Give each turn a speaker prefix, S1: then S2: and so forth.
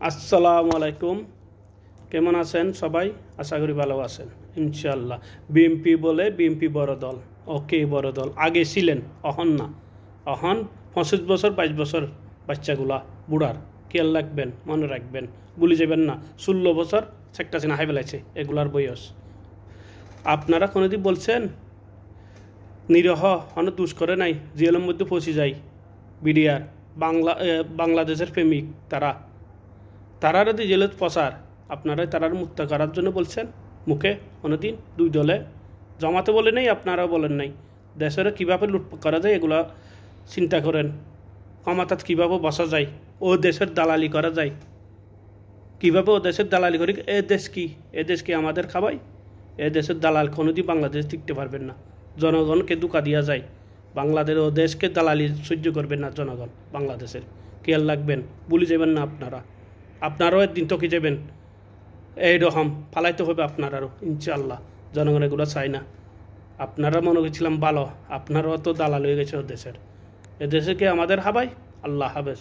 S1: আসসালামু আলাইকুম। কেমন আছেন সবাই? আশা করি ভালো আছেন ইনশাআল্লাহ। বিএনপি বলে বিএনপি বড় দল। ওকে, বড় দল আগে ছিলেন, অহন না। অহন 25 বছর 22 বছর বাচ্চাগুলা বুড়ার খেয়াল রাখবেন, মনে রাখবেন, ভুলে যাবেন না। 16 বছর শেখ হাসিনা হাই ফেলাইছে এগুলার বয়স। আপনারা কোনোদিন বলছেন নিরহ অনেক দুষ করে নাই, জেলের মধ্যে পৌঁছে যায় বিডিআর বাংলাদেশের প্রেমিক তারা যদি জেলত প্রচার আপনারা তারার মুক্ত করার জন্য বলছেন মুখে কোনোদিন দুই দলে জমাতে বলে নেই, আপনারাও বলেন নাই। দেশের কীভাবে লুটপাট করা যায় এগুলা চিন্তা করেন। ক্ষমতাত কীভাবে বসা যায়, ও দেশের দালালি করা যায়, কীভাবে ও দেশের দালালি করে। এ দেশ কি আমাদের খাবাই? এ দেশের দালাল কোনোদিন বাংলাদেশ টিকতে পারবেন না। জনগণকে ধোঁকা দিয়া যায়। বাংলাদেশ ও দেশকে দালালি সহ্য করবেন না জনগণ বাংলাদেশের। খেয়াল রাখবেন, ভুলে যাবেন না। আপনারাও একদিন টকে যাবেন। এইরকম ফালাইতে হবে আপনারাও ইনশাআল্লাহ। জনগণ এগুলো চাই না। আপনারা মনে করছিলাম ভালো, আপনারাও তো দালাল হয়ে গেছে ও দেশের। এ দেশে কি আমাদের হাবাই? আল্লাহ হাফেজ।